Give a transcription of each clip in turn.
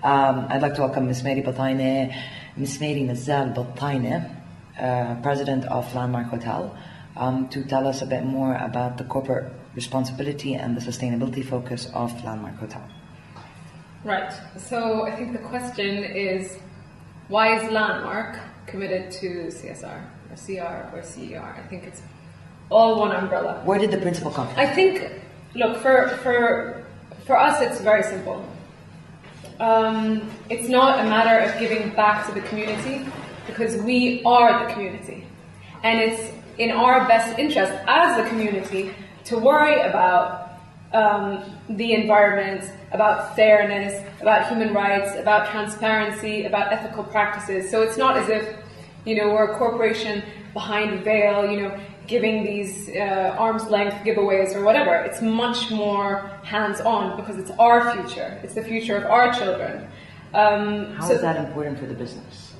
I'd like to welcome Ms. Mary Batayne, Ms. Mary Mazzal Batayne, President of Landmark Hotel, to tell us a bit more about the corporate responsibility and the sustainability focus of Landmark Hotel. Right. So I think the question is, why is Landmark committed to CSR or CR or CER? I think it's all one umbrella. Where did the principle come from? I think, look, for us, it's very simple. It's not a matter of giving back to the community, because we are the community. And it's in our best interest as the community to worry about the environment, about fairness, about human rights, about transparency, about ethical practices. So it's not as if, we're a corporation behind a veil, giving these arm's length giveaways or whatever. It's much more hands-on because it's our future. It's the future of our children. How is that important for the business?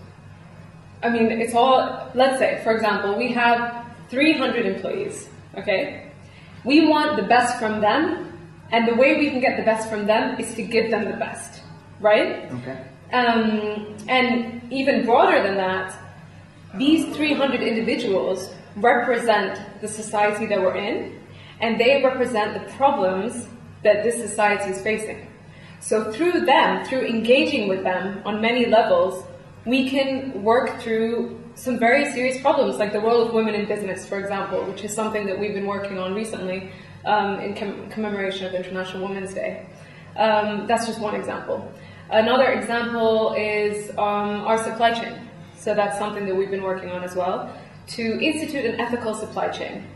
I mean, it's all, let's say, for example, we have 300 employees, okay? We want the best from them, and the way we can get the best from them is to give them the best, right? Okay. And even broader than that, these 300 individuals represent the society that we're in, and they represent the problems that this society is facing. So through them, through engaging with them on many levels, we can work through some very serious problems, like the role of women in business, for example, which is something that we've been working on recently in commemoration of International Women's Day. That's just one example. Another example is our supply chain. So that's something that we've been working on as well, to institute an ethical supply chain.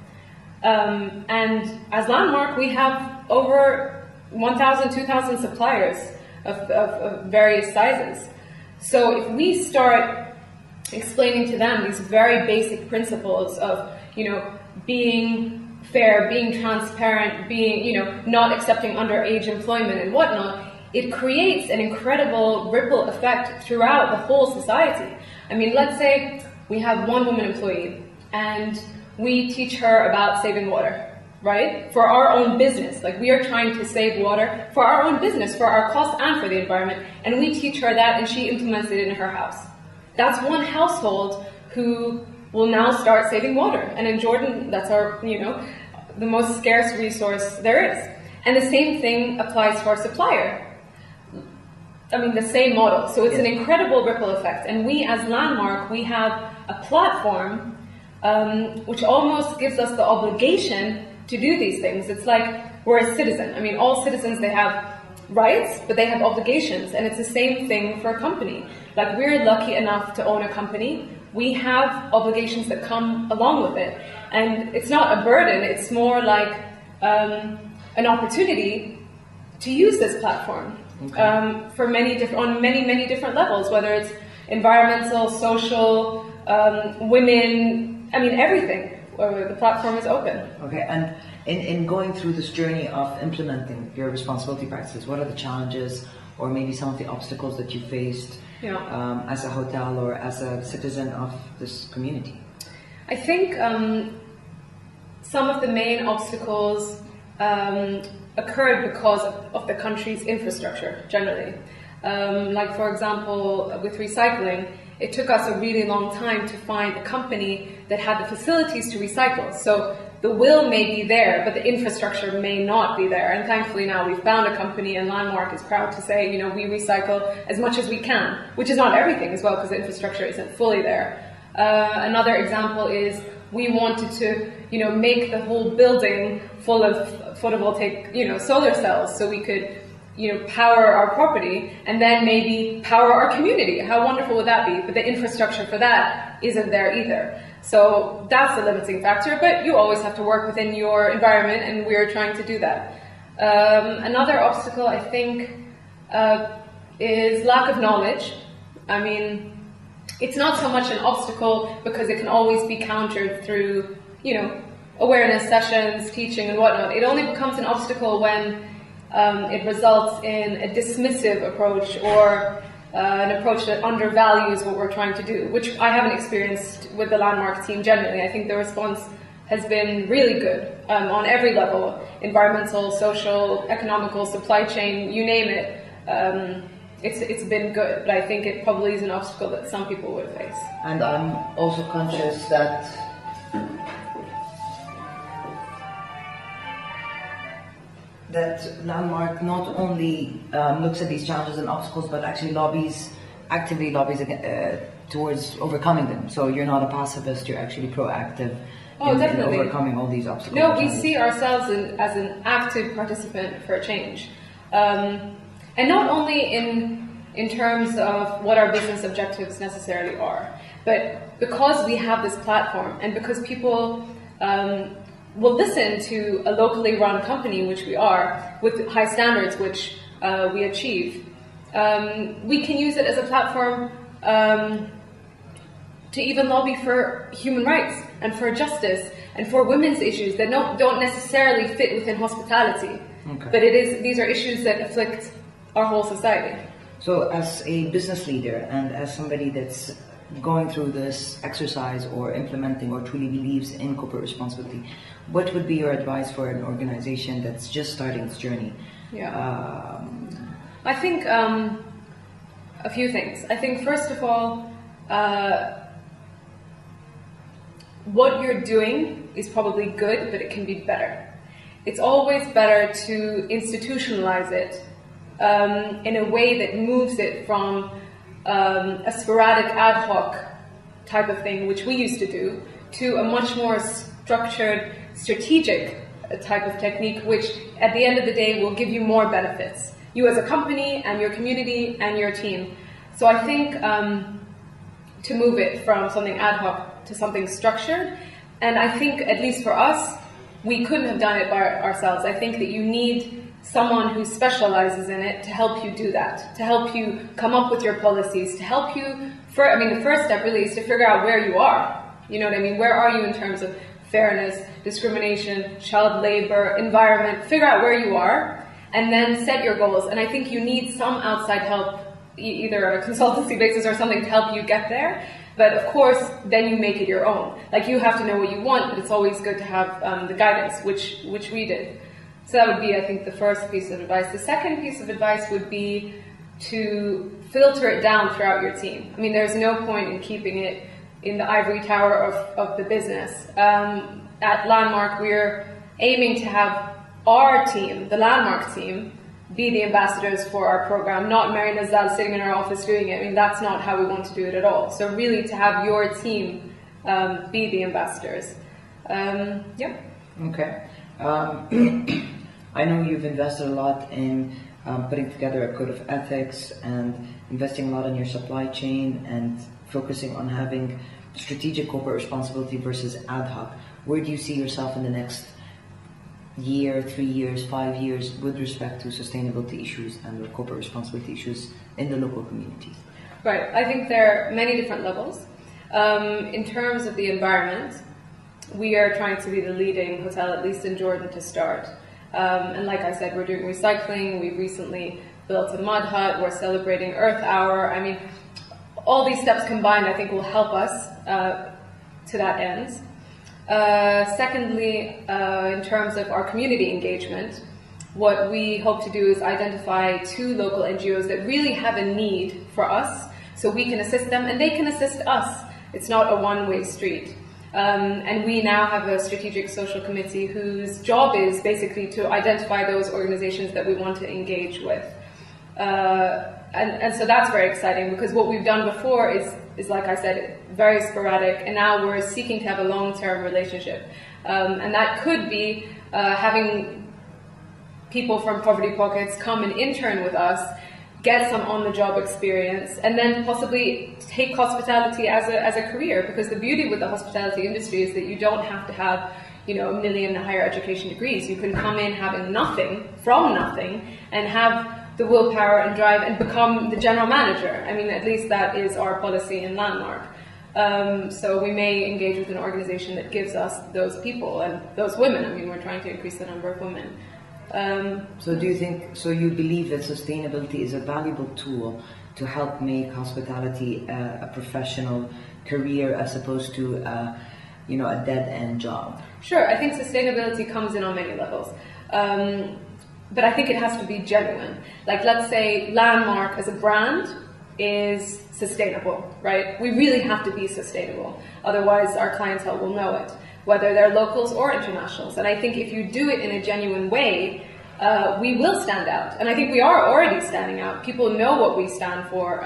And as Landmark, we have over 1,000, 2,000 suppliers of various sizes. So if we start explaining to them these very basic principles of, being fair, being transparent, being, not accepting underage employment and whatnot, it creates an incredible ripple effect throughout the whole society. I mean, let's say we have one woman employee and we teach her about saving water, right? For our own business, like we are trying to save water for our own business, for our cost and for the environment. And we teach her that and she implements it in her house. That's one household who will now start saving water. And in Jordan, that's our, the most scarce resource there is. And the same thing applies to our supplier. I mean, the same model. So it's an incredible ripple effect. And we as Landmark, we have a platform which almost gives us the obligation to do these things. It's like we're a citizen. I mean, all citizens, they have rights, but they have obligations. And it's the same thing for a company. Like, we're lucky enough to own a company. We have obligations that come along with it. And it's not a burden. It's more like an opportunity to use this platform. Okay. For many different levels, whether it's environmental, social, women, I mean, everything. The platform is open. Okay, and in going through this journey of implementing your responsibility practices, what are the challenges or maybe some of the obstacles that you faced as a hotel or as a citizen of this community? I think some of the main obstacles occurred because of the country's infrastructure generally. Like, for example, with recycling, it took us a really long time to find a company that had the facilities to recycle. So the will may be there, but the infrastructure may not be there. And thankfully now we've found a company, and Landmark is proud to say, we recycle as much as we can, which is not everything as well, because the infrastructure isn't fully there. Another example is we wanted to, make the whole building full of photovoltaic, solar cells, so we could, power our property and then maybe power our community. How wonderful would that be? But the infrastructure for that isn't there either. So that's a limiting factor, but you always have to work within your environment, and we're trying to do that. Another obstacle, I think, is lack of knowledge. I mean, it's not so much an obstacle because it can always be countered through, awareness sessions, teaching and whatnot. It only becomes an obstacle when it results in a dismissive approach or an approach that undervalues what we're trying to do, which I haven't experienced with the Landmark team generally. I think the response has been really good on every level, environmental, social, economical, supply chain, you name it. it's been good, but I think it probably is an obstacle that some people would face. And I'm also conscious that Landmark not only looks at these challenges and obstacles, but actually actively lobbies towards overcoming them. So you're not a pacifist; you're actually proactive in overcoming all these obstacles. No, we see ourselves as an active participant for a change, and not only in terms of what our business objectives necessarily are, but because we have this platform and because people will listen to a locally run company, which we are, with high standards which we achieve, we can use it as a platform to even lobby for human rights and for justice and for women's issues that don't necessarily fit within hospitality. Okay. But these are issues that afflict our whole society. So as a business leader and as somebody that's going through this exercise or implementing or truly believes in corporate responsibility, what would be your advice for an organization that's just starting its journey? Yeah. I think a few things. I think first of all, what you're doing is probably good, but it can be better. It's always better to institutionalize it in a way that moves it from a sporadic ad hoc type of thing, which we used to do, to a much more structured, strategic type of technique, which at the end of the day will give you more benefits. You as a company and your community and your team. So I think to move it from something ad hoc to something structured, and I think at least for us, we couldn't have done it by ourselves. I think that you need someone who specializes in it to help you do that, to help you come up with your policies, to help you, the first step really is to figure out where you are. You know what I mean? Where are you in terms of fairness, discrimination, child labor, environment? Figure out where you are and then set your goals. And I think you need some outside help, either on a consultancy basis or something to help you get there. But of course, then you make it your own. Like, you have to know what you want, but it's always good to have the guidance, which we did. So that would be, I think, the first piece of advice. The second piece of advice would be to filter it down throughout your team. I mean, there's no point in keeping it in the ivory tower of the business. At Landmark, we're aiming to have our team, the Landmark team, be the ambassadors for our program, not Mary Nazal sitting in our office doing it. I mean, that's not how we want to do it at all. So really to have your team be the ambassadors. Yeah. Okay. I know you've invested a lot in putting together a code of ethics and investing a lot in your supply chain and focusing on having strategic corporate responsibility versus ad hoc. Where do you see yourself in the next year, 3 years, 5 years with respect to sustainability issues and corporate responsibility issues in the local communities? Right. I think there are many different levels. In terms of the environment, we are trying to be the leading hotel, at least in Jordan, to start. And like I said, we're doing recycling. We've recently built a mud hut. We're celebrating Earth Hour. I mean, all these steps combined, I think, will help us to that end. Secondly, in terms of our community engagement, what we hope to do is identify 2 local NGOs that really have a need for us, so we can assist them and they can assist us. It's not a one-way street. And we now have a strategic social committee whose job is basically to identify those organizations that we want to engage with. And so that's very exciting, because what we've done before is like I said, very sporadic, and now we're seeking to have a long-term relationship. And that could be having people from Poverty Pockets come and intern with us, get some on-the-job experience, and then possibly take hospitality as a career, because the beauty with the hospitality industry is that you don't have to have, a million higher education degrees. You can come in having nothing, from nothing, and have the willpower and drive and become the general manager. I mean, at least that is our policy in Landmark. So we may engage with an organization that gives us those people and those women. I mean, we're trying to increase the number of women. So you believe that sustainability is a valuable tool to help make hospitality a professional career as opposed to a dead-end job? Sure, I think sustainability comes in on many levels. but I think it has to be genuine. Like, let's say Landmark as a brand is sustainable, right? We really have to be sustainable. Otherwise, our clientele will know it, whether they're locals or internationals. And I think if you do it in a genuine way, we will stand out. And I think we are already standing out. People know what we stand for,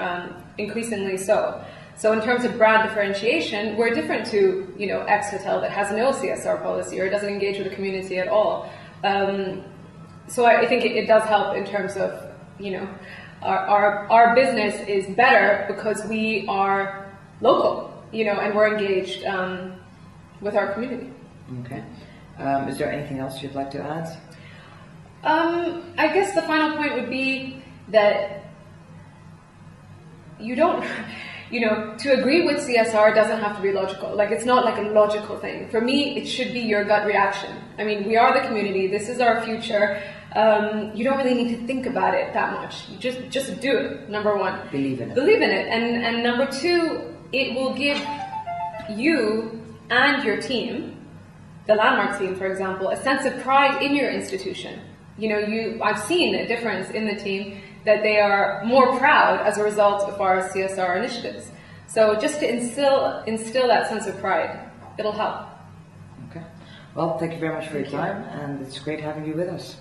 increasingly so. So in terms of brand differentiation, we're different to, you know, X hotel that has no CSR policy or doesn't engage with the community at all. So I think it does help in terms of, you know, our business is better because we are local, you know, and we're engaged with our community. Okay. Is there anything else you'd like to add? I guess the final point would be that you don't, you know, to agree with CSR doesn't have to be logical. Like, it's not like a logical thing. For me, it should be your gut reaction. I mean, we are the community. This is our future. You don't really need to think about it that much. You just do it, number one. Believe in it. Believe in it. And number two, it will give you and your team, the Landmark team, for example, a sense of pride in your institution. You know, I've seen a difference in the team, that they are more proud as a result of our CSR initiatives. So just to instill that sense of pride, it'll help. Okay. Well, thank you very much for your time, and it's great having you with us.